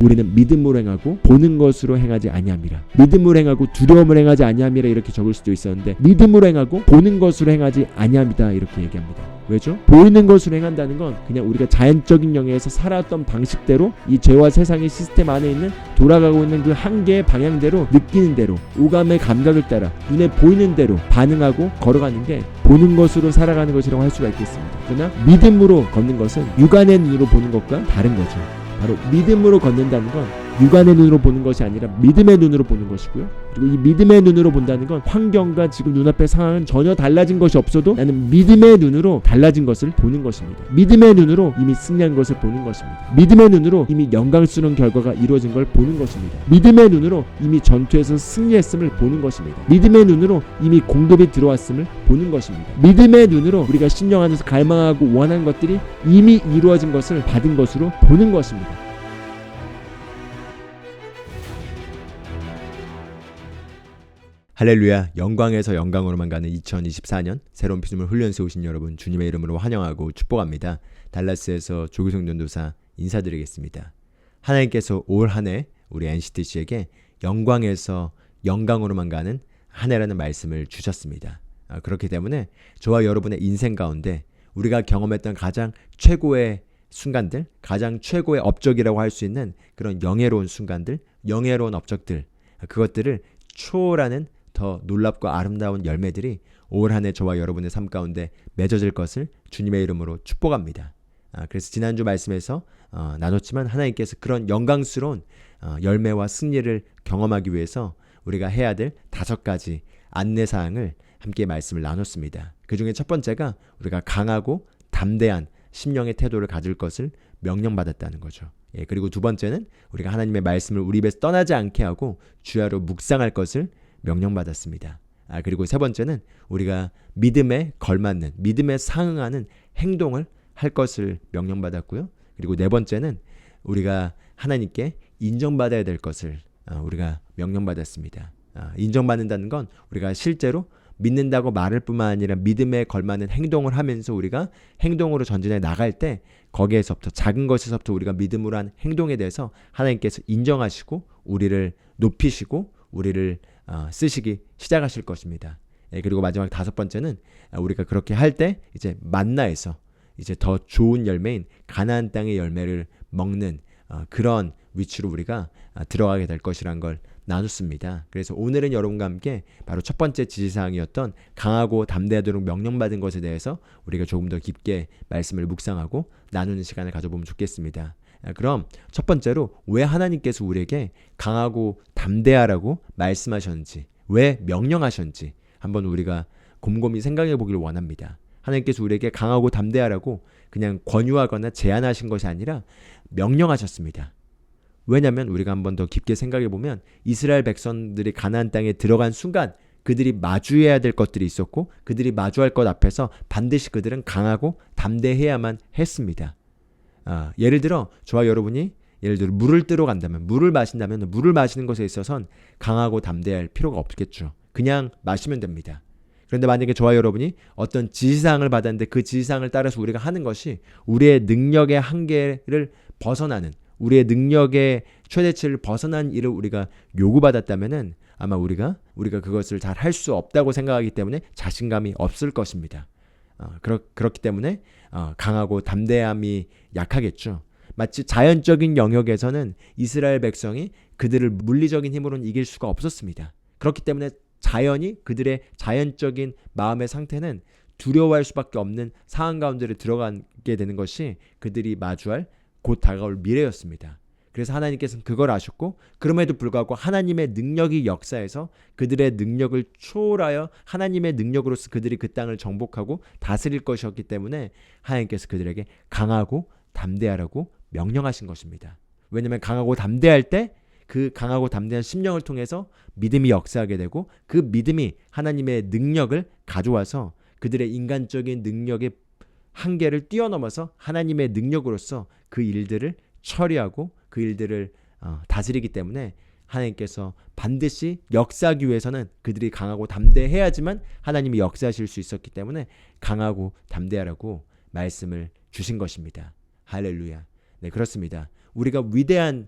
우리는 믿음으로 행하고 보는 것으로 행하지 아니함이라. 믿음으로 행하고 두려움을 행하지 아니함이라 이렇게 적을 수도 있었는데 믿음으로 행하고 보는 것으로 행하지 아니함이다 이렇게 얘기합니다. 왜죠? 보이는 것으로 행한다는 건 그냥 우리가 자연적인 영역에서 살아왔던 방식대로 이 죄와 세상의 시스템 안에 있는 돌아가고 있는 그 한계의 방향대로 느끼는 대로 오감의 감각을 따라 눈에 보이는 대로 반응하고 걸어가는 게 보는 것으로 살아가는 것이라고 할 수가 있겠습니다. 그러나 믿음으로 걷는 것은 육안의 눈으로 보는 것과 다른 거죠. 바로 믿음으로 걷는다는 건 육안의 눈으로 보는 것이 아니라 믿음의 눈으로 보는 것이고요. 그리고 이 믿음의 눈으로 본다는 건 환경과 지금 눈앞의 상황은 전혀 달라진 것이 없어도 나는 믿음의 눈으로 달라진 것을 보는 것입니다. 믿음의 눈으로 이미 승리한 것을 보는 것입니다. 믿음의 눈으로 이미 영광스러운 결과가 이루어진 걸 보는 것입니다. 믿음의 눈으로 이미 전투에서 승리했음을 보는 것입니다. 믿음의 눈으로 이미 공급이 들어왔음을 보는 것입니다. 믿음의 눈으로 우리가 심령 안에서 갈망하고 원하는 것들이 이미 이루어진 것을 받은 것으로 보는 것입니다. 할렐루야. 영광에서 영광으로만 가는 2024년 새로운 피조물 훈련 세우신 여러분 주님의 이름으로 환영하고 축복합니다. 달라스에서 조규성 전도사 인사드리겠습니다. 하나님께서 올 한 해 우리 NCTC에게 영광에서 영광으로만 가는 한 해라는 말씀을 주셨습니다. 그렇기 때문에 저와 여러분의 인생 가운데 우리가 경험했던 가장 최고의 순간들, 가장 최고의 업적이라고 할 수 있는 그런 영예로운 순간들, 영예로운 업적들, 그것들을 초월하는 더 놀랍고 아름다운 열매들이 올 한 해 저와 여러분의 삶 가운데 맺어질 것을 주님의 이름으로 축복합니다. 그래서 지난주 말씀에서 나눴지만 하나님께서 그런 영광스러운 열매와 승리를 경험하기 위해서 우리가 해야 될 5가지 안내사항을 함께 말씀을 나눴습니다. 그 중에 첫 번째가 우리가 강하고 담대한 심령의 태도를 가질 것을 명령받았다는 거죠. 그리고 두 번째는 우리가 하나님의 말씀을 우리 입에서 떠나지 않게 하고 주야로 묵상할 것을 명령받았습니다. 그리고 세 번째는 우리가 믿음에 걸맞는, 믿음에 상응하는 행동을 할 것을 명령받았고요. 그리고 네 번째는 우리가 하나님께 인정받아야 될 것을 우리가 명령받았습니다. 인정받는다는 건 우리가 실제로 믿는다고 말할 뿐만 아니라 믿음에 걸맞는 행동을 하면서 우리가 행동으로 전진해 나갈 때 거기에서부터 작은 것에서부터 우리가 믿음으로 한 행동에 대해서 하나님께서 인정하시고 우리를 높이시고 우리를 쓰시기 시작하실 것입니다. 그리고 마지막 5번째는 우리가 그렇게 할 때 이제 만나에서 이제 더 좋은 열매인 가나안 땅의 열매를 먹는 그런 위치로 우리가 들어가게 될 것이란 걸 나눴습니다. 그래서 오늘은 여러분과 함께 바로 첫 번째 지시사항이었던 강하고 담대하도록 명령받은 것에 대해서 우리가 조금 더 깊게 말씀을 묵상하고 나누는 시간을 가져보면 좋겠습니다. 그럼 첫 번째로 왜 하나님께서 우리에게 강하고 담대하라고 말씀하셨는지, 왜 명령하셨는지 한번 우리가 곰곰이 생각해 보기를 원합니다. 하나님께서 우리에게 강하고 담대하라고 그냥 권유하거나 제안하신 것이 아니라 명령하셨습니다. 왜냐하면 우리가 한번 더 깊게 생각해 보면 이스라엘 백성들이 가나안 땅에 들어간 순간 그들이 마주해야 될 것들이 있었고 그들이 마주할 것 앞에서 반드시 그들은 강하고 담대해야만 했습니다. 예를 들어 저와 여러분이 예를 들어 물을 뜨러 간다면, 물을 마신다면 물을 마시는 것에 있어서는 강하고 담대할 필요가 없겠죠. 그냥 마시면 됩니다. 그런데 만약에 저와 여러분이 어떤 지시사항을 받았는데 그 지시사항을 따라서 우리가 하는 것이 우리의 능력의 한계를 벗어나는, 우리의 능력의 최대치를 벗어난 일을 우리가 요구받았다면은 아마 우리가 그것을 잘 할 수 없다고 생각하기 때문에 자신감이 없을 것입니다. 그렇기 때문에 강하고 담대함이 약하겠죠. 마치 자연적인 영역에서는 이스라엘 백성이 그들을 물리적인 힘으로는 이길 수가 없었습니다. 그렇기 때문에 자연히 그들의 자연적인 마음의 상태는 두려워할 수밖에 없는 상황 가운데를 들어가게 되는 것이 그들이 마주할 곧 다가올 미래였습니다. 그래서 하나님께서는 그걸 아셨고 그럼에도 불구하고 하나님의 능력이 역사해서 그들의 능력을 초월하여 하나님의 능력으로서 그들이 그 땅을 정복하고 다스릴 것이었기 때문에 하나님께서 그들에게 강하고 담대하라고 명령하신 것입니다. 왜냐하면 강하고 담대할 때 그 강하고 담대한 심령을 통해서 믿음이 역사하게 되고 그 믿음이 하나님의 능력을 가져와서 그들의 인간적인 능력의 한계를 뛰어넘어서 하나님의 능력으로서 그 일들을 처리하고 그 일들을 다스리기 때문에 하나님께서 반드시 역사하기 위해서는 그들이 강하고 담대해야지만 하나님이 역사하실 수 있었기 때문에 강하고 담대하라고 말씀을 주신 것입니다. 할렐루야. 네, 그렇습니다. 우리가 위대한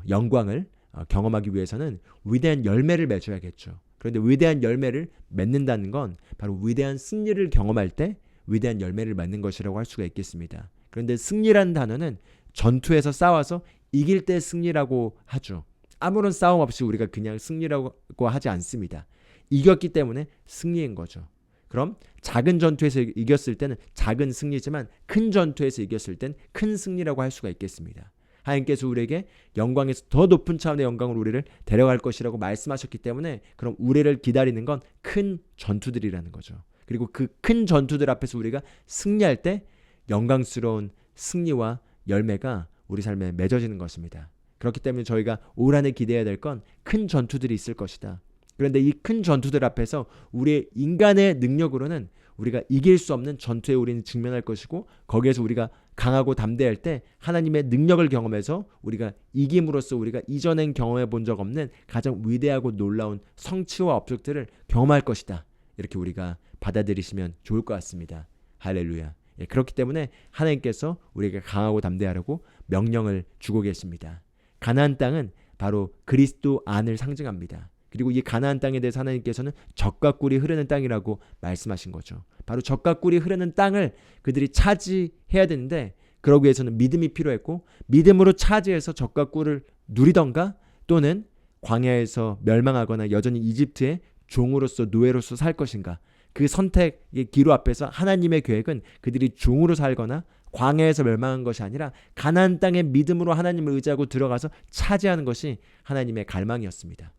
영광을 경험하기 위해서는 위대한 열매를 맺어야겠죠. 그런데 위대한 열매를 맺는다는 건 바로 위대한 승리를 경험할 때 위대한 열매를 맺는 것이라고 할 수가 있겠습니다. 그런데 승리라는 단어는 전투에서 싸워서 이길 때 승리라고 하죠. 아무런 싸움 없이 우리가 그냥 승리라고 하지 않습니다. 이겼기 때문에 승리인 거죠. 그럼 작은 전투에서 이겼을 때는 작은 승리지만 큰 전투에서 이겼을 땐 큰 승리라고 할 수가 있겠습니다. 하나님께서 우리에게 영광에서 더 높은 차원의 영광으로 우리를 데려갈 것이라고 말씀하셨기 때문에 그럼 우리를 기다리는 건 큰 전투들이라는 거죠. 그리고 그 큰 전투들 앞에서 우리가 승리할 때 영광스러운 승리와 열매가 우리 삶에 맺어지는 것입니다. 그렇기 때문에 저희가 올 한 해 기대해야 될 건 큰 전투들이 있을 것이다. 그런데 이 큰 전투들 앞에서 우리의 인간의 능력으로는 우리가 이길 수 없는 전투에 우리는 직면할 것이고 거기에서 우리가 강하고 담대할 때 하나님의 능력을 경험해서 우리가 이김으로써 우리가 이전엔 경험해 본 적 없는 가장 위대하고 놀라운 성취와 업적들을 경험할 것이다. 이렇게 우리가 받아들이시면 좋을 것 같습니다. 할렐루야. 그렇기 때문에 하나님께서 우리에게 강하고 담대하라고 명령을 주고 계십니다. 가나안 땅은 바로 그리스도 안을 상징합니다. 그리고 이 가나안 땅에 대해서 하나님께서는 젖과 꿀이 흐르는 땅이라고 말씀하신 거죠. 바로 젖과 꿀이 흐르는 땅을 그들이 차지해야 되는데 그러기 위해서는 믿음이 필요했고 믿음으로 차지해서 젖과 꿀을 누리던가 또는 광야에서 멸망하거나 여전히 이집트의 종으로서 노예로서 살 것인가. 그 선택의 기로 앞에서 하나님의 계획은 그들이 종으로 살거나 광야에서 멸망한 것이 아니라 가나안 땅의 믿음으로 하나님을 의지하고 들어가서 차지하는 것이 하나님의 갈망이었습니다.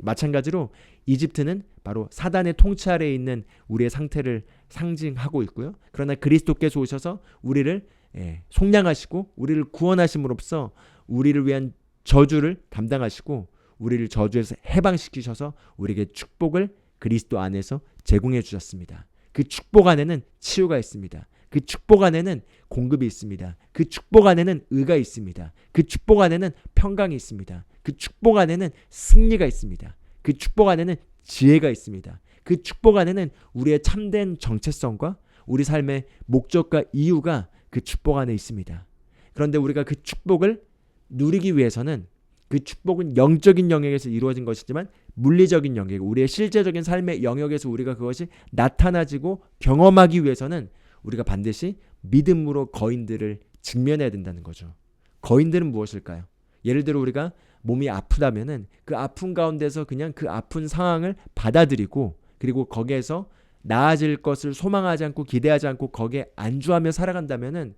마찬가지로 이집트는 바로 사단의 통치 아래에 있는 우리의 상태를 상징하고 있고요. 그러나 그리스도께서 오셔서 우리를 속량하시고 우리를 구원하심으로써 우리를 위한 저주를 담당하시고 우리를 저주에서 해방시키셔서 우리에게 축복을 그리스도 안에서 제공해 주셨습니다. 그 축복 안에는 치유가 있습니다. 그 축복 안에는 공급이 있습니다. 그 축복 안에는 의가 있습니다. 그 축복 안에는 평강이 있습니다. 그 축복 안에는 승리가 있습니다. 그 축복 안에는 지혜가 있습니다. 그 축복 안에는 우리의 참된 정체성과 우리 삶의 목적과 이유가 그 축복 안에 있습니다. 그런데 우리가 그 축복을 누리기 위해서는 그 축복은 영적인 영역에서 이루어진 것이지만 물리적인 영역, 우리의 실제적인 삶의 영역에서 우리가 그것이 나타나지고 경험하기 위해서는 우리가 반드시 믿음으로 거인들을 직면해야 된다는 거죠. 거인들은 무엇일까요? 예를 들어 우리가 몸이 아프다면은 그 아픈 가운데서 그냥 그 아픈 상황을 받아들이고 그리고 거기에서 나아질 것을 소망하지 않고 기대하지 않고 거기에 안주하며 살아간다면은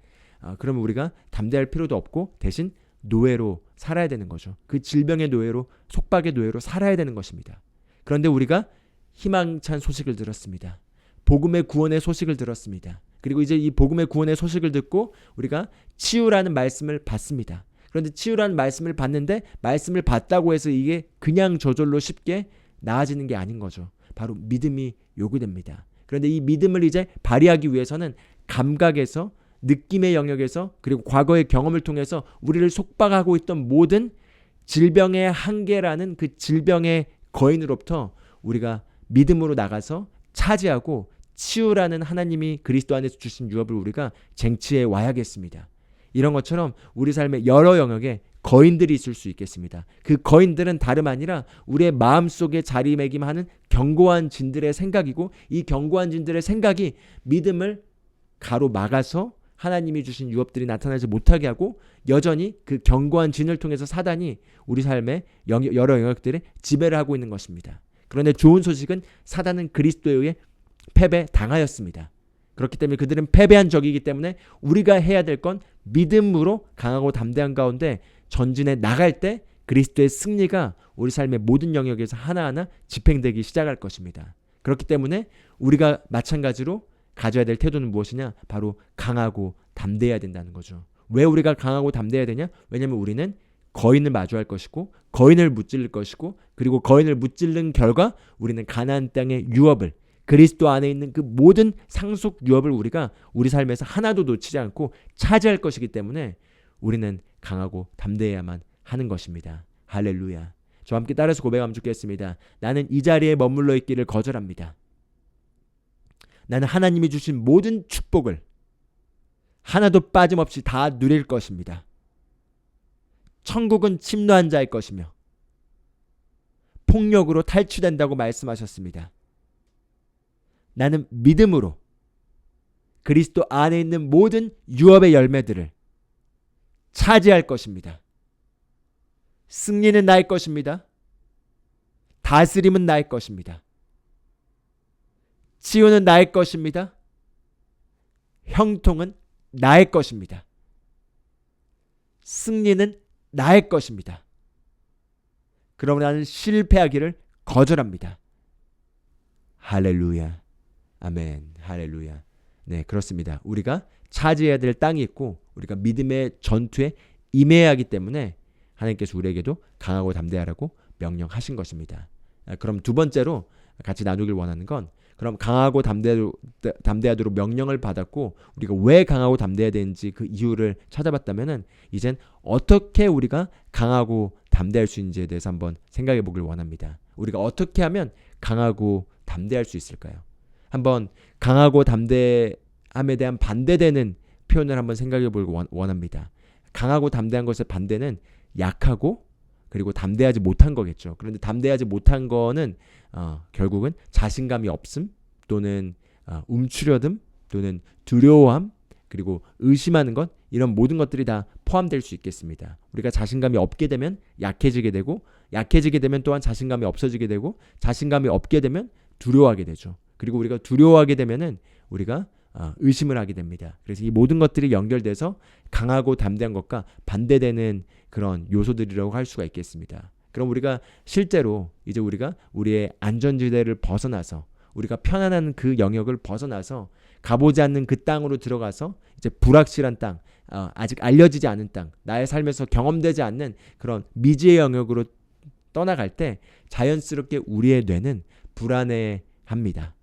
그러면 우리가 담대할 필요도 없고 대신 노예로 살아야 되는 거죠. 그 질병의 노예로 속박의 노예로 살아야 되는 것입니다. 그런데 우리가 희망찬 소식을 들었습니다. 복음의 구원의 소식을 들었습니다. 그리고 이제 이 복음의 구원의 소식을 듣고 우리가 치유라는 말씀을 받습니다. 그런데 치유라는 말씀을 받는데 말씀을 받다고 해서 이게 그냥 저절로 쉽게 나아지는 게 아닌 거죠. 바로 믿음이 요구됩니다. 그런데 이 믿음을 이제 발휘하기 위해서는 감각에서 느낌의 영역에서 그리고 과거의 경험을 통해서 우리를 속박하고 있던 모든 질병의 한계라는 그 질병의 거인으로부터 우리가 믿음으로 나가서 차지하고 치유라는 하나님이 그리스도 안에서 주신 유업을 우리가 쟁취해 와야겠습니다. 이런 것처럼 우리 삶의 여러 영역에 거인들이 있을 수 있겠습니다. 그 거인들은 다름 아니라 우리의 마음속에 자리매김하는 견고한 진들의 생각이고 이 견고한 진들의 생각이 믿음을 가로막아서 하나님이 주신 유업들이 나타나지 못하게 하고 여전히 그 견고한 진을 통해서 사단이 우리 삶의 여러 영역들에 지배를 하고 있는 것입니다. 그런데 좋은 소식은 사단은 그리스도에 의해 패배당하였습니다. 그렇기 때문에 그들은 패배한 적이기 때문에 우리가 해야 될 건 믿음으로 강하고 담대한 가운데 전진해 나갈 때 그리스도의 승리가 우리 삶의 모든 영역에서 하나하나 집행되기 시작할 것입니다. 그렇기 때문에 우리가 마찬가지로 가져야 될 태도는 무엇이냐? 바로 강하고 담대해야 된다는 거죠. 왜 우리가 강하고 담대해야 되냐? 왜냐하면 우리는 거인을 마주할 것이고 거인을 무찔릴 것이고 그리고 거인을 무찔른 결과 우리는 가나안 땅의 유업을 그리스도 안에 있는 그 모든 상속 유업을 우리가 우리 삶에서 하나도 놓치지 않고 차지할 것이기 때문에 우리는 강하고 담대해야만 하는 것입니다. 할렐루야. 저와 함께 따라서 고백하면 좋겠습니다. 나는 이 자리에 머물러 있기를 거절합니다. 나는 하나님이 주신 모든 축복을 하나도 빠짐없이 다 누릴 것입니다. 천국은 침노한 자의 것이며 폭력으로 탈취된다고 말씀하셨습니다. 나는 믿음으로 그리스도 안에 있는 모든 유업의 열매들을 차지할 것입니다. 승리는 나의 것입니다. 다스림은 나의 것입니다. 치유는 나의 것입니다. 형통은 나의 것입니다. 승리는 나의 것입니다. 그러므로 나는 실패하기를 거절합니다. 할렐루야. 아멘. 할렐루야. 네, 그렇습니다. 우리가 차지해야 될 땅이 있고 우리가 믿음의 전투에 임해야 하기 때문에 하나님께서 우리에게도 강하고 담대하라고 명령하신 것입니다. 그럼 두 번째로 같이 나누길 원하는 건, 그럼 강하고 담대하도록 명령을 받았고 우리가 왜 강하고 담대해야 되는지 그 이유를 찾아봤다면은 이젠 어떻게 우리가 강하고 담대할 수 있는지에 대해서 한번 생각해 보길 원합니다. 우리가 어떻게 하면 강하고 담대할 수 있을까요? 한번 강하고 담대함에 대한 반대되는 표현을 한번 생각해 보길 원합니다. 강하고 담대한 것의 반대는 약하고 그리고 담대하지 못한 거겠죠. 그런데 담대하지 못한 거는 결국은 자신감이 없음 또는 움츠려듦 또는 두려워함 그리고 의심하는 것, 이런 모든 것들이 다 포함될 수 있겠습니다. 우리가 자신감이 없게 되면 약해지게 되고, 약해지게 되면 또한 자신감이 없어지게 되고, 자신감이 없게 되면 두려워하게 되죠. 그리고 우리가 두려워하게 되면은 우리가 의심을 하게 됩니다. 그래서 이 모든 것들이 연결돼서 강하고 담대한 것과 반대되는 그런 요소들이라고 할 수가 있겠습니다. 그럼 우리가 실제로 이제 우리가 우리의 안전지대를 벗어나서 우리가 편안한 그 영역을 벗어나서 가보지 않는 그 땅으로 들어가서 이제 불확실한 땅, 아직 알려지지 않은 땅, 나의 삶에서 경험되지 않는 그런 미지의 영역으로 떠나갈 때 자연스럽게 우리의 뇌는 불안해합니다.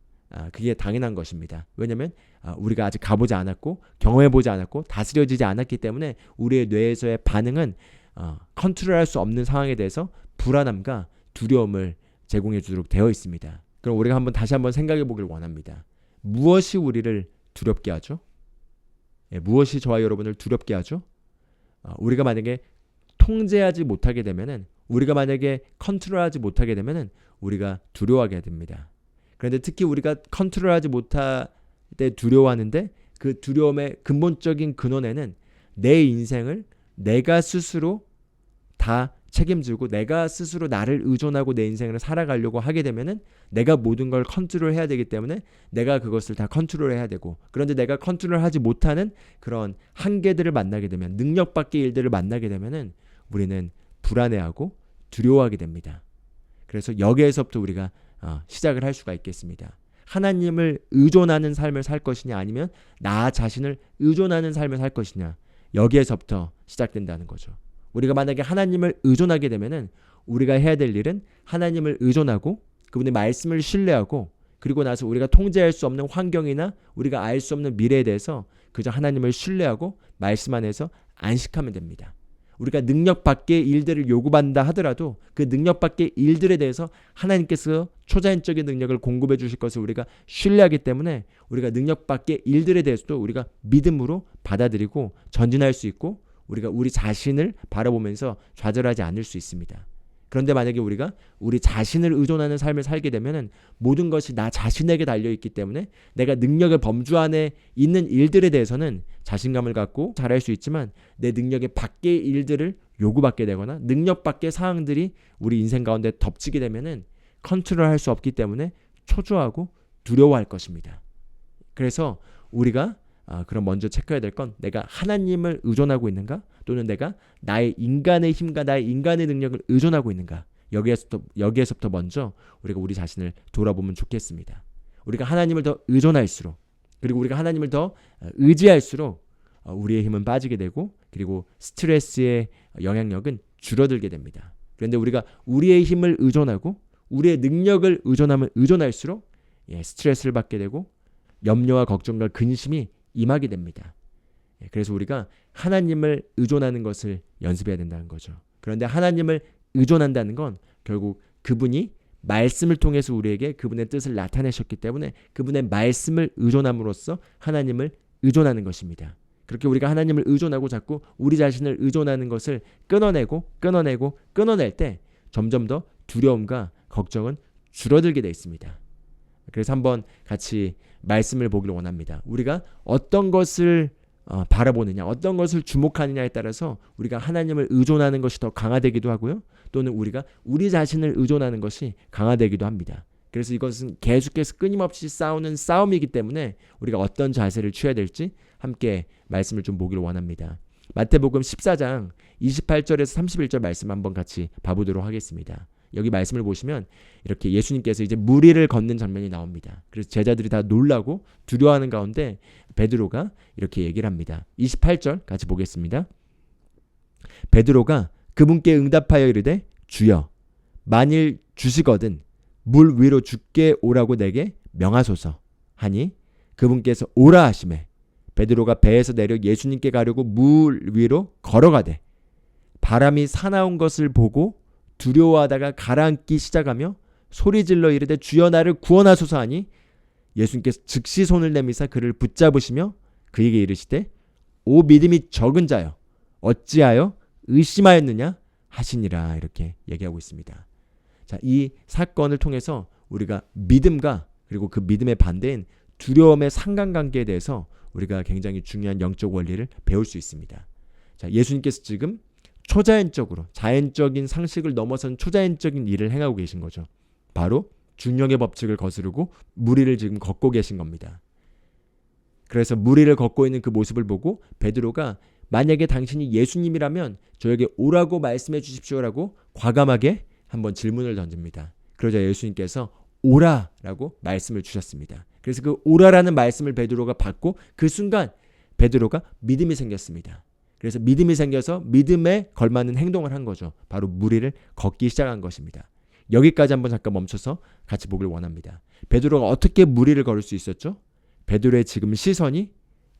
그게 당연한 것입니다. 왜냐하면 우리가 아직 가보지 않았고 경험해보지 않았고 다스려지지 않았기 때문에 우리의 뇌에서의 반응은 컨트롤할 수 없는 상황에 대해서 불안함과 두려움을 제공해 주도록 되어 있습니다. 그럼 우리가 다시 한번 생각해 보길 원합니다. 무엇이 우리를 두렵게 하죠? 무엇이 저와 여러분을 두렵게 하죠? 우리가 만약에 통제하지 못하게 되면은, 우리가 만약에 컨트롤하지 못하게 되면은 우리가 두려워하게 됩니다. 그런데 특히 우리가 컨트롤하지 못할 때 두려워하는데, 그 두려움의 근본적인 근원에는 내 인생을 내가 스스로 다 책임지고 내가 스스로 나를 의존하고 내 인생을 살아가려고 하게 되면은 내가 모든 걸 컨트롤해야 되기 때문에 내가 그것을 다 컨트롤해야 되고, 그런데 내가 컨트롤하지 못하는 그런 한계들을 만나게 되면, 능력 밖의 일들을 만나게 되면은 우리는 불안해하고 두려워하게 됩니다. 그래서 여기에서부터 우리가 시작을 할 수가 있겠습니다. 하나님을 의존하는 삶을 살 것이냐 아니면 나 자신을 의존하는 삶을 살 것이냐, 여기에서부터 시작된다는 거죠. 우리가 만약에 하나님을 의존하게 되면은 우리가 해야 될 일은 하나님을 의존하고 그분의 말씀을 신뢰하고, 그리고 나서 우리가 통제할 수 없는 환경이나 우리가 알 수 없는 미래에 대해서 그저 하나님을 신뢰하고 말씀 안에서 안식하면 됩니다. 우리가 능력 밖의 일들을 요구받는다 하더라도 그 능력 밖의 일들에 대해서 하나님께서 초자연적인 능력을 공급해 주실 것을 우리가 신뢰하기 때문에 우리가 능력 밖의 일들에 대해서도 우리가 믿음으로 받아들이고 전진할 수 있고, 우리가 우리 자신을 바라보면서 좌절하지 않을 수 있습니다. 그런데 만약에 우리가 우리 자신을 의존하는 삶을 살게 되면은 모든 것이 나 자신에게 달려있기 때문에 내가 능력의 범주 안에 있는 일들에 대해서는 자신감을 갖고 잘할 수 있지만, 내 능력의 밖의 일들을 요구받게 되거나 능력 밖의 사항들이 우리 인생 가운데 덮치게 되면은 컨트롤할 수 없기 때문에 초조하고 두려워할 것입니다. 그래서 우리가 그럼 먼저 체크해야 될 건, 내가 하나님을 의존하고 있는가, 또는 내가 나의 인간의 힘과 나의 인간의 능력을 의존하고 있는가, 여기에서부터 먼저 우리가 우리 자신을 돌아보면 좋겠습니다. 우리가 하나님을 더 의존할수록, 그리고 우리가 하나님을 더 의지할수록 우리의 힘은 빠지게 되고, 그리고 스트레스의 영향력은 줄어들게 됩니다. 그런데 우리가 우리의 힘을 의존하고 우리의 능력을 의존하면 의존할수록 스트레스를 받게 되고 염려와 걱정과 근심이 임하게 됩니다. 그래서 우리가 하나님을 의존하는 것을 연습해야 된다는 거죠. 그런데 하나님을 의존한다는 건 결국 그분이 말씀을 통해서 우리에게 그분의 뜻을 나타내셨기 때문에 그분의 말씀을 의존함으로써 하나님을 의존하는 것입니다. 그렇게 우리가 하나님을 의존하고 자꾸 우리 자신을 의존하는 것을 끊어낼 때 점점 더 두려움과 걱정은 줄어들게 되어 있습니다. 그래서 한번 같이 말씀을 보기를 원합니다. 우리가 어떤 것을 바라보느냐, 어떤 것을 주목하느냐에 따라서 우리가 하나님을 의존하는 것이 더 강화되기도 하고요. 또는 우리가 우리 자신을 의존하는 것이 강화되기도 합니다. 그래서 이것은 계속해서 끊임없이 싸우는 싸움이기 때문에 우리가 어떤 자세를 취해야 될지 함께 말씀을 좀 보기를 원합니다. 마태복음 14장 28절에서 31절 말씀 한번 같이 봐보도록 하겠습니다. 여기 말씀을 보시면 이렇게 예수님께서 이제 물 위를 걷는 장면이 나옵니다. 그래서 제자들이 다 놀라고 두려워하는 가운데 베드로가 이렇게 얘기를 합니다. 28절 같이 보겠습니다. 베드로가 그분께 응답하여 이르되 주여 만일 주시거든 물 위로 죽게 오라고 내게 명하소서 하니 그분께서 오라 하시매 베드로가 배에서 내려 예수님께 가려고 물 위로 걸어가되 바람이 사나운 것을 보고 두려워하다가 가라앉기 시작하며 소리질러 이르되 주여 나를 구원하소서 하니 예수님께서 즉시 손을 내미사 그를 붙잡으시며 그에게 이르시되 오 믿음이 적은 자여 어찌하여 의심하였느냐 하시니라 이렇게 얘기하고 있습니다. 자, 이 사건을 통해서 우리가 믿음과 그리고 그 믿음의 반대인 두려움의 상관관계에 대해서 우리가 굉장히 중요한 영적 원리를 배울 수 있습니다. 자, 예수님께서 지금 초자연적으로 자연적인 상식을 넘어선 초자연적인 일을 행하고 계신 거죠. 바로 중력의 법칙을 거스르고 물 위를 지금 걷고 계신 겁니다. 그래서 물 위를 걷고 있는 그 모습을 보고 베드로가 만약에 당신이 예수님이라면 저에게 오라고 말씀해 주십시오라고 과감하게 한번 질문을 던집니다. 그러자 예수님께서 오라라고 말씀을 주셨습니다. 그래서 그 오라라는 말씀을 베드로가 받고 그 순간 베드로가 믿음이 생겼습니다. 그래서 믿음이 생겨서 믿음에 걸맞는 행동을 한 거죠. 바로 물 위를 걷기 시작한 것입니다. 여기까지 한번 잠깐 멈춰서 같이 보길 원합니다. 베드로가 어떻게 물 위를 걸을 수 있었죠? 베드로의 지금 시선이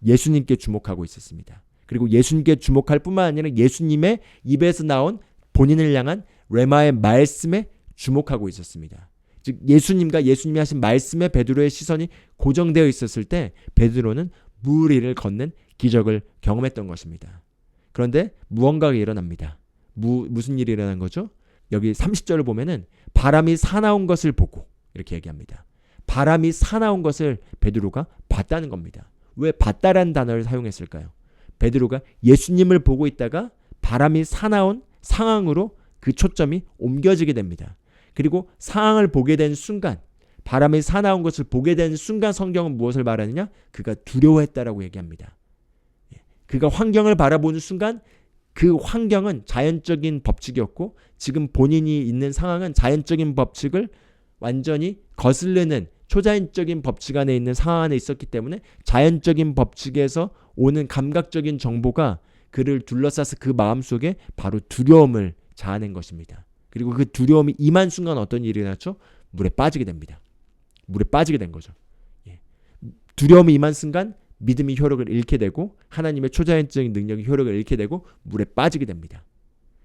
예수님께 주목하고 있었습니다. 그리고 예수님께 주목할 뿐만 아니라 예수님의 입에서 나온 본인을 향한 레마의 말씀에 주목하고 있었습니다. 즉 예수님과 예수님이 하신 말씀에 베드로의 시선이 고정되어 있었을 때 베드로는 물 위를 걷는 기적을 경험했던 것입니다. 그런데 무언가가 일어납니다. 무슨 일이 일어난 거죠? 여기 30절을 보면은 바람이 사나운 것을 보고 이렇게 얘기합니다. 바람이 사나운 것을 베드로가 봤다는 겁니다. 왜 봤다라는 단어를 사용했을까요? 베드로가 예수님을 보고 있다가 바람이 사나운 상황으로 그 초점이 옮겨지게 됩니다. 그리고 상황을 보게 된 순간, 바람이 사나운 것을 보게 된 순간 성경은 무엇을 말하느냐? 그가 두려워했다라고 얘기합니다. 그가 환경을 바라보는 순간 그 환경은 자연적인 법칙이었고 지금 본인이 있는 상황은 자연적인 법칙을 완전히 거슬리는 초자연적인 법칙 안에 있는 상황 안에 있었기 때문에 자연적인 법칙에서 오는 감각적인 정보가 그를 둘러싸서 그 마음속에 바로 두려움을 자아낸 것입니다. 그리고 그 두려움이 임한 순간 어떤 일이 일어났죠? 물에 빠지게 됩니다. 물에 빠지게 된 거죠. 두려움이 임한 순간 믿음이 효력을 잃게 되고 하나님의 초자연적인 능력이 효력을 잃게 되고 물에 빠지게 됩니다.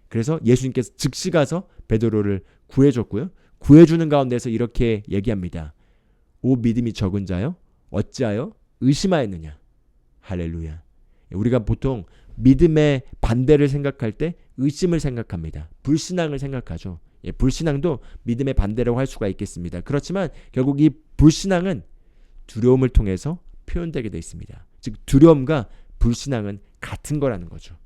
그래서 예수님께서 즉시 가서 베드로를 구해줬고요. 구해주는 가운데서 이렇게 얘기합니다. 오 믿음이 적은 자여 어찌하여 의심하였느냐. 할렐루야. 우리가 보통 믿음의 반대를 생각할 때 의심을 생각합니다. 불신앙을 생각하죠. 불신앙도 믿음의 반대라고 할 수가 있겠습니다. 그렇지만 결국 이 불신앙은 두려움을 통해서 표현되게 되어 있습니다. 즉 두려움과 불신앙은 같은 거라는 거죠.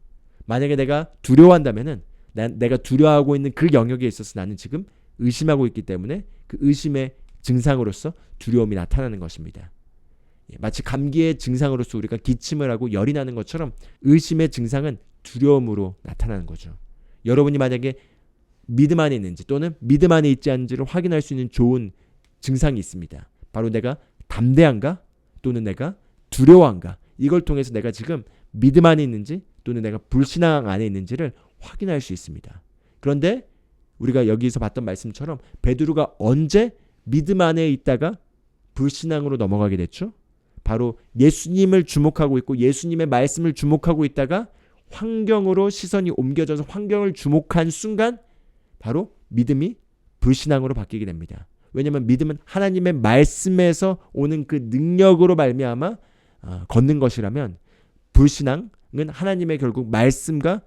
만약에 내가 두려워한다면은 내가 두려워하고 있는 그 영역에 있어서 나는 지금 의심하고 있기 때문에 그 의심의 증상으로서 두려움이 나타나는 것입니다. 마치 감기의 증상으로서 우리가 기침을 하고 열이 나는 것처럼 의심의 증상은 두려움으로 나타나는 거죠. 여러분이 만약에 믿음 안에 있는지 또는 믿음 안에 있지 않은지를 확인할 수 있는 좋은 증상이 있습니다. 바로 내가 담대한가 또는 내가 두려워한가, 이걸 통해서 내가 지금 믿음 안에 있는지 또는 내가 불신앙 안에 있는지를 확인할 수 있습니다. 그런데 우리가 여기서 봤던 말씀처럼 베드로가 언제 믿음 안에 있다가 불신앙으로 넘어가게 됐죠? 바로 예수님을 주목하고 있고 예수님의 말씀을 주목하고 있다가 환경으로 시선이 옮겨져서 환경을 주목한 순간 바로 믿음이 불신앙으로 바뀌게 됩니다. 왜냐하면 믿음은 하나님의 말씀에서 오는 그 능력으로 말미암아 걷는 것이라면 불신앙은 하나님의 결국 말씀과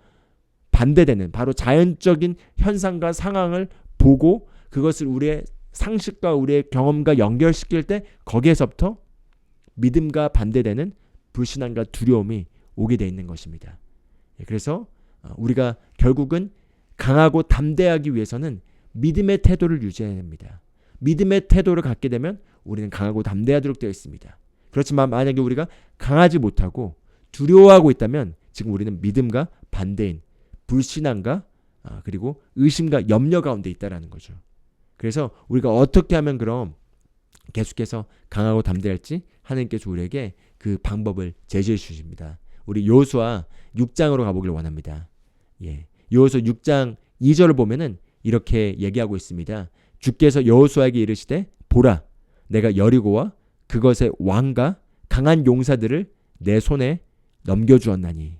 반대되는 바로 자연적인 현상과 상황을 보고 그것을 우리의 상식과 우리의 경험과 연결시킬 때 거기에서부터 믿음과 반대되는 불신앙과 두려움이 오게 돼 있는 것입니다. 그래서 우리가 결국은 강하고 담대하기 위해서는 믿음의 태도를 유지해야 합니다. 믿음의 태도를 갖게 되면 우리는 강하고 담대하도록 되어 있습니다. 그렇지만 만약에 우리가 강하지 못하고 두려워하고 있다면 지금 우리는 믿음과 반대인 불신앙과 그리고 의심과 염려 가운데 있다라는 거죠. 그래서 우리가 어떻게 하면 그럼 계속해서 강하고 담대할지 하나님께서 우리에게 그 방법을 제시해 주십니다. 우리 여호수아 6장으로 가보길 원합니다. 여호수아 6장 2절을 보면은 이렇게 얘기하고 있습니다. 주께서 여호수아에게 이르시되 보라 내가 여리고와 그것의 왕과 강한 용사들을 내 손에 넘겨주었나니.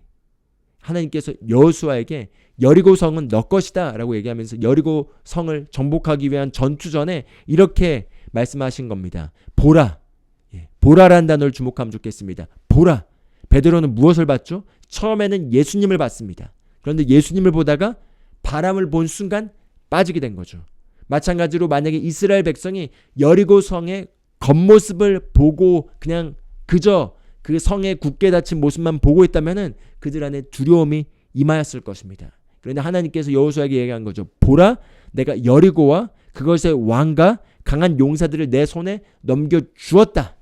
하나님께서 여호수아에게 여리고 성은 너 것이다 라고 얘기하면서 여리고 성을 정복하기 위한 전투전에 이렇게 말씀하신 겁니다. 보라. 보라라는 단어를 주목하면 좋겠습니다. 보라. 베드로는 무엇을 봤죠? 처음에는 예수님을 봤습니다. 그런데 예수님을 보다가 바람을 본 순간 빠지게 된 거죠. 마찬가지로 만약에 이스라엘 백성이 여리고 성의 겉모습을 보고 그냥 그저 그 성에 굳게 닫힌 모습만 보고 있다면은 그들 안에 두려움이 임하였을 것입니다. 그런데 하나님께서 여호수아에게 얘기한 거죠. 보라, 내가 여리고와 그것의 왕과 강한 용사들을 내 손에 넘겨주었다.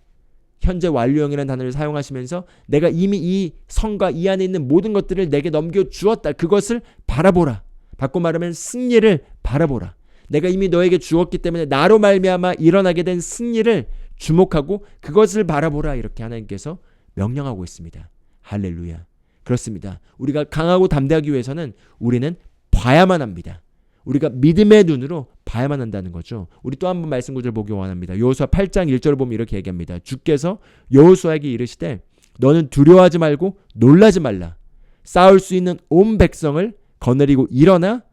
현재 완료형이라는 단어를 사용하시면서 내가 이미 이 성과 이 안에 있는 모든 것들을 내게 넘겨주었다. 그것을 바라보라. 바꿔 말하면 승리를 바라보라. 내가 이미 너에게 주었기 때문에 나로 말미암아 일어나게 된 승리를 주목하고 그것을 바라보라. 이렇게 하나님께서 명령하고 있습니다. 할렐루야. 그렇습니다. 우리가 강하고 담대하기 위해서는 우리는 봐야만 합니다. 우리가 믿음의 눈으로 봐야만 한다는 거죠. 우리 또 한 번 말씀 구절 보기 원합니다. 여호수아 8장 1절을 보면 이렇게 얘기합니다. 주께서 여호수아에게 이르시되 너는 두려워하지 말고 놀라지 말라. 싸울 수 있는 온 백성을 거느리고 일어나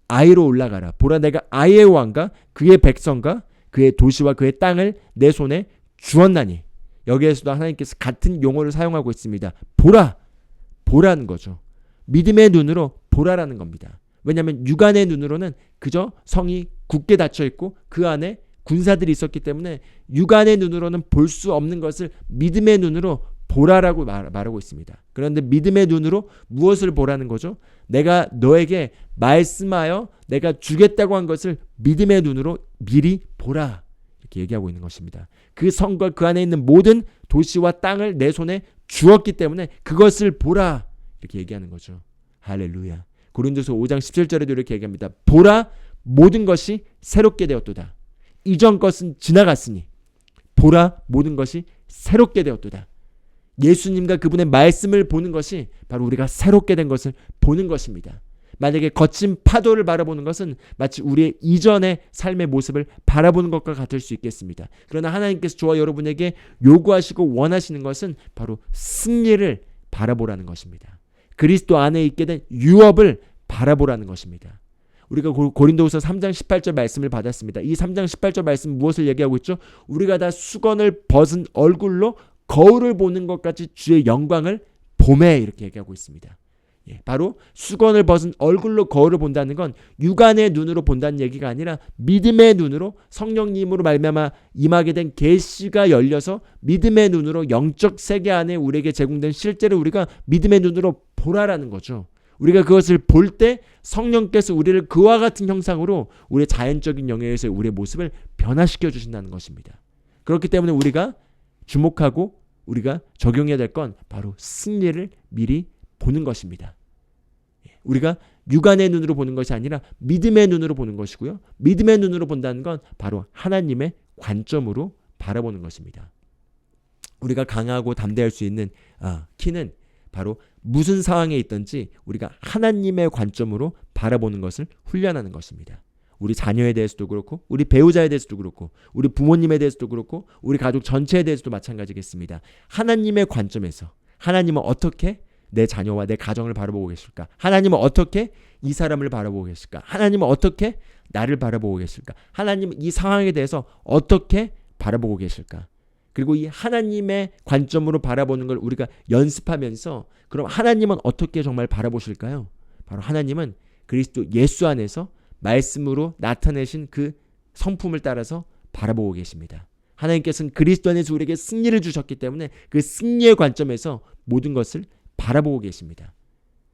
아이로 올라가라. 보라 내가 아이의 왕과 그의 백성과 그의 도시와 그의 땅을 내 손에 주었나니. 여기에서도 하나님께서 같은 용어를 사용하고 있습니다. 보라. 보라는 거죠. 믿음의 눈으로 보라라는 겁니다. 왜냐하면 육안의 눈으로는 그저 성이 굳게 닫혀 있고 그 안에 군사들이 있었기 때문에 육안의 눈으로는 볼 수 없는 것을 믿음의 눈으로 보라라고 말하고 있습니다. 그런데 믿음의 눈으로 무엇을 보라는 거죠? 내가 너에게 말씀하여 내가 주겠다고 한 것을 믿음의 눈으로 미리 보라. 이렇게 얘기하고 있는 것입니다. 그 성과 그 안에 있는 모든 도시와 땅을 내 손에 주었기 때문에 그것을 보라. 이렇게 얘기하는 거죠. 할렐루야. 고린도서 5장 17절에도 이렇게 얘기합니다. 보라 모든 것이 새롭게 되었도다. 이전 것은 지나갔으니 보라 모든 것이 새롭게 되었도다. 예수님과 그분의 말씀을 보는 것이 바로 우리가 새롭게 된 것을 보는 것입니다. 만약에 거친 파도를 바라보는 것은 마치 우리의 이전의 삶의 모습을 바라보는 것과 같을 수 있겠습니다. 그러나 하나님께서 저와 여러분에게 요구하시고 원하시는 것은 바로 승리를 바라보라는 것입니다. 그리스도 안에 있게 된 유업을 바라보라는 것입니다. 우리가 고린도후서 3장 18절 말씀을 받았습니다. 이 3장 18절 말씀 무엇을 얘기하고 있죠? 우리가 다 수건을 벗은 얼굴로 거울을 보는 것 같이 주의 영광을 보매 이렇게 얘기하고 있습니다. 바로 수건을 벗은 얼굴로 거울을 본다는 건 육안의 눈으로 본다는 얘기가 아니라 믿음의 눈으로 성령님으로 말미암아 임하게 된 계시가 열려서 믿음의 눈으로 영적 세계 안에 우리에게 제공된 실제로 우리가 믿음의 눈으로 보라라는 거죠. 우리가 그것을 볼 때 성령께서 우리를 그와 같은 형상으로 우리의 자연적인 영역에서 우리의 모습을 변화시켜 주신다는 것입니다. 그렇기 때문에 우리가 주목하고 우리가 적용해야 될 건 바로 승리를 미리 보는 것입니다. 우리가 육안의 눈으로 보는 것이 아니라 믿음의 눈으로 보는 것이고요. 믿음의 눈으로 본다는 건 바로 하나님의 관점으로 바라보는 것입니다. 우리가 강하고 담대할 수 있는 키는 바로 무슨 상황에 있든지 우리가 하나님의 관점으로 바라보는 것을 훈련하는 것입니다. 우리 자녀에 대해서도 그렇고 우리 배우자에 대해서도 그렇고 우리 부모님에 대해서도 그렇고 우리 가족 전체에 대해서도 마찬가지겠습니다. 하나님의 관점에서 하나님은 어떻게 내 자녀와 내 가정을 바라보고 계실까? 하나님은 어떻게 이 사람을 바라보고 계실까? 하나님은 어떻게 나를 바라보고 계실까? 하나님은 이 상황에 대해서 어떻게 바라보고 계실까? 그리고 이 하나님의 관점으로 바라보는 걸 우리가 연습하면서 그럼 하나님은 어떻게 정말 바라보실까요? 바로 하나님은 그리스도 예수 안에서 말씀으로 나타내신 그 성품을 따라서 바라보고 계십니다. 하나님께서는 그리스도 안에서 우리에게 승리를 주셨기 때문에 그 승리의 관점에서 모든 것을 바라보고 계십니다.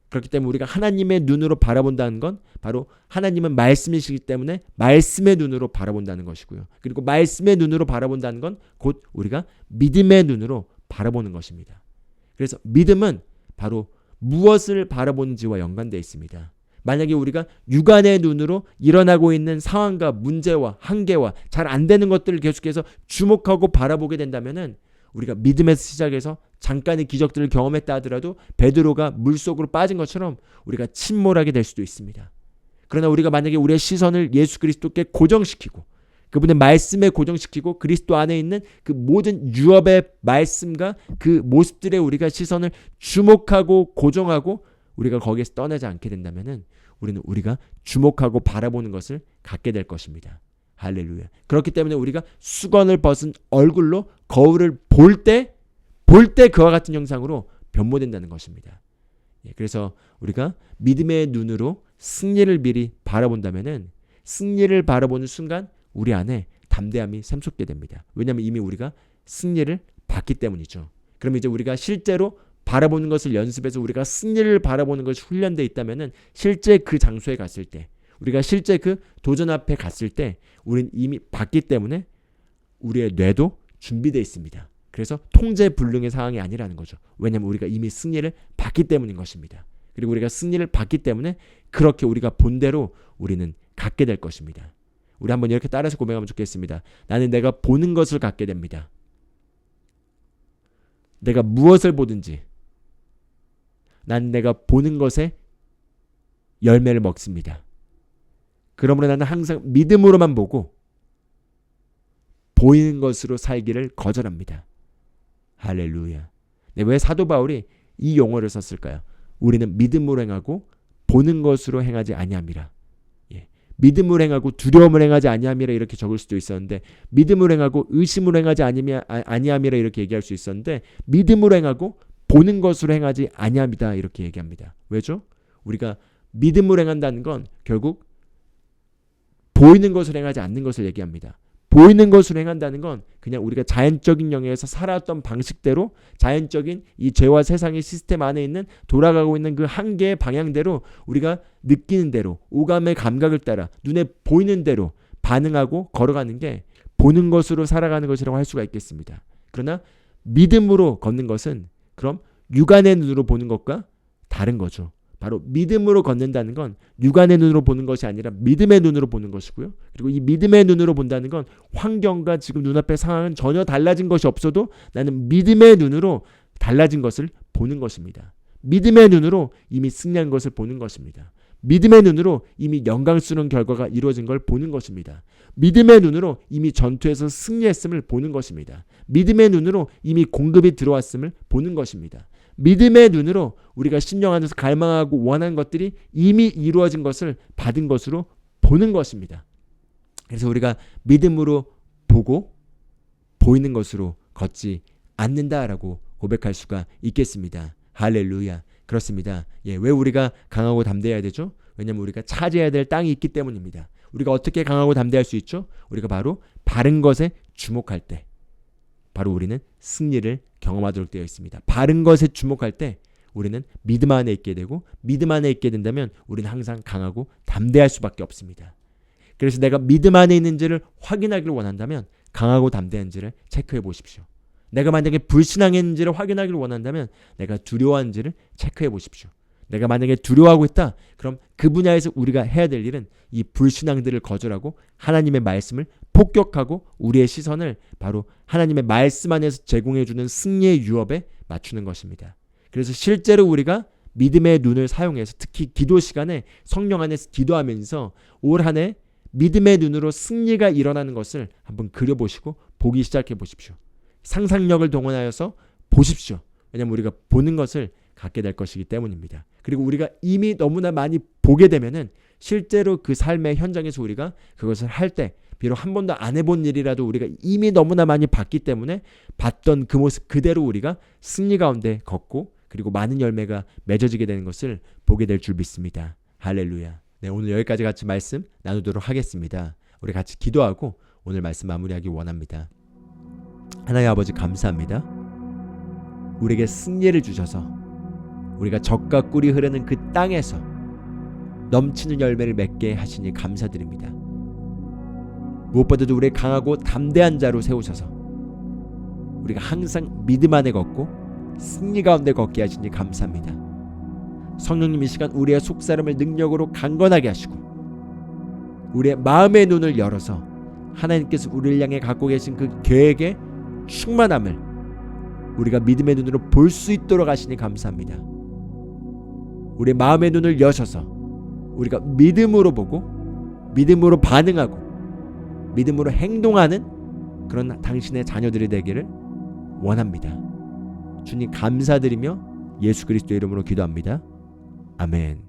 그렇기 때문에 우리가 하나님의 눈으로 바라본다는 건 바로 하나님은 말씀이시기 때문에 말씀의 눈으로 바라본다는 것이고요. 그리고 말씀의 눈으로 바라본다는 건 곧 우리가 믿음의 눈으로 바라보는 것입니다. 그래서 믿음은 바로 무엇을 바라보는지와 연관되어 있습니다. 만약에 우리가 육안의 눈으로 일어나고 있는 상황과 문제와 한계와 잘 안 되는 것들을 계속해서 주목하고 바라보게 된다면은 우리가 믿음에서 시작해서 잠깐의 기적들을 경험했다 하더라도 베드로가 물속으로 빠진 것처럼 우리가 침몰하게 될 수도 있습니다. 그러나 우리가 만약에 우리의 시선을 예수 그리스도께 고정시키고 그분의 말씀에 고정시키고 그리스도 안에 있는 그 모든 유업의 말씀과 그 모습들에 우리가 시선을 주목하고 고정하고 우리가 거기에서 떠나지 않게 된다면은 우리는 우리가 주목하고 바라보는 것을 갖게 될 것입니다. 할렐루야. 그렇기 때문에 우리가 수건을 벗은 얼굴로 거울을 볼 때 그와 같은 형상으로 변모된다는 것입니다. 그래서 우리가 믿음의 눈으로 승리를 미리 바라본다면은 승리를 바라보는 순간 우리 안에 담대함이 샘솟게 됩니다. 왜냐하면 이미 우리가 승리를 봤기 때문이죠. 그럼 이제 우리가 실제로 바라보는 것을 연습해서 우리가 승리를 바라보는 것이 훈련되어 있다면은 실제 그 장소에 갔을 때 우리가 실제 그 도전 앞에 갔을 때 우리는 이미 봤기 때문에 우리의 뇌도 준비되어 있습니다. 그래서 통제불능의 상황이 아니라는 거죠. 왜냐하면 우리가 이미 승리를 봤기 때문인 것입니다. 그리고 우리가 승리를 봤기 때문에 그렇게 우리가 본대로 우리는 갖게 될 것입니다. 우리 한번 이렇게 따라서 고백하면 좋겠습니다. 나는 내가 보는 것을 갖게 됩니다. 내가 무엇을 보든지 난 내가 보는 것에 열매를 먹습니다. 그러므로 나는 항상 믿음으로만 보고 보이는 것으로 살기를 거절합니다. 할렐루야. 네, 왜 사도 바울이 이 용어를 썼을까요? 우리는 믿음으로 행하고 보는 것으로 행하지 아니함이라. 믿음으로 행하고 두려움을 행하지 아니함이라 이렇게 적을 수도 있었는데 믿음으로 행하고 의심으로 행하지 아니함이라 이렇게 얘기할 수 있었는데 믿음으로 행하고 보는 것으로 행하지 아니함이다 이렇게 얘기합니다. 왜죠? 우리가 믿음으로 행한다는 건 결국 보이는 것으로 행하지 않는 것을 얘기합니다. 보이는 것으로 행한다는 건 그냥 우리가 자연적인 영역에서 살아왔던 방식대로 자연적인 이 죄와 세상의 시스템 안에 있는 돌아가고 있는 그 한계의 방향대로 우리가 느끼는 대로 오감의 감각을 따라 눈에 보이는 대로 반응하고 걸어가는 게 보는 것으로 살아가는 것이라고 할 수가 있겠습니다. 그러나 믿음으로 걷는 것은 그럼 육안의 눈으로 보는 것과 다른 거죠. 바로 믿음으로 걷는다는 건 육안의 눈으로 보는 것이 아니라 믿음의 눈으로 보는 것이고요. 그리고 이 믿음의 눈으로 본다는 건 환경과 지금 눈앞의 상황은 전혀 달라진 것이 없어도 나는 믿음의 눈으로 달라진 것을 보는 것입니다. 믿음의 눈으로 이미 승리한 것을 보는 것입니다. 믿음의 눈으로 이미 영광스러운 결과가 이루어진 걸 보는 것입니다. 믿음의 눈으로 이미 전투에서 승리했음을 보는 것입니다. 믿음의 눈으로 이미 공급이 들어왔음을 보는 것입니다. 믿음의 눈으로 우리가 신령 안에서 갈망하고 원하는 것들이 이미 이루어진 것을 받은 것으로 보는 것입니다. 그래서 우리가 믿음으로 보고 보이는 것으로 걷지 않는다라고 고백할 수가 있겠습니다. 할렐루야. 그렇습니다. 왜 우리가 강하고 담대해야 되죠? 왜냐하면 우리가 차지해야 될 땅이 있기 때문입니다. 우리가 어떻게 강하고 담대할 수 있죠? 우리가 바로 바른 것에 주목할 때 바로 우리는 승리를 경험하도록 되어 있습니다. 바른 것에 주목할 때 우리는 믿음 안에 있게 되고 믿음 안에 있게 된다면 우리는 항상 강하고 담대할 수밖에 없습니다. 그래서 내가 믿음 안에 있는지를 확인하기를 원한다면 강하고 담대한지를 체크해 보십시오. 내가 만약에 불신앙했는지를 확인하기를 원한다면 내가 두려워하는지를 체크해 보십시오. 내가 만약에 두려워하고 있다, 그럼 그 분야에서 우리가 해야 될 일은 이 불신앙들을 거절하고 하나님의 말씀을 폭격하고 우리의 시선을 바로 하나님의 말씀 안에서 제공해주는 승리의 유업에 맞추는 것입니다. 그래서 실제로 우리가 믿음의 눈을 사용해서 특히 기도 시간에 성령 안에서 기도하면서 올 한 해 믿음의 눈으로 승리가 일어나는 것을 한번 그려보시고 보기 시작해 보십시오. 상상력을 동원하여서 보십시오. 왜냐하면 우리가 보는 것을 갖게 될 것이기 때문입니다. 그리고 우리가 이미 너무나 많이 보게 되면은 실제로 그 삶의 현장에서 우리가 그것을 할 때 비록 한 번도 안 해본 일이라도 우리가 이미 너무나 많이 봤기 때문에 봤던 그 모습 그대로 우리가 승리 가운데 걷고 그리고 많은 열매가 맺어지게 되는 것을 보게 될 줄 믿습니다. 할렐루야. 네, 오늘 여기까지 같이 말씀 나누도록 하겠습니다. 우리 같이 기도하고 오늘 말씀 마무리하기 원합니다. 하나님 아버지 감사합니다. 우리에게 승리를 주셔서 우리가 젖과 꿀이 흐르는 그 땅에서 넘치는 열매를 맺게 하시니 감사드립니다. 무엇보다도 우리의 강하고 담대한 자로 세우셔서 우리가 항상 믿음 안에 걷고 승리 가운데 걷게 하시니 감사합니다. 성령님 이 시간 우리의 속사람을 능력으로 강건하게 하시고 우리의 마음의 눈을 열어서 하나님께서 우리를 향해 갖고 계신 그 계획의 충만함을 우리가 믿음의 눈으로 볼 수 있도록 하시니 감사합니다. 우리의 마음의 눈을 여셔서 우리가 믿음으로 보고 믿음으로 반응하고 믿음으로 행동하는 그런 당신의 자녀들이 되기를 원합니다. 주님 감사드리며 예수 그리스도의 이름으로 기도합니다. 아멘.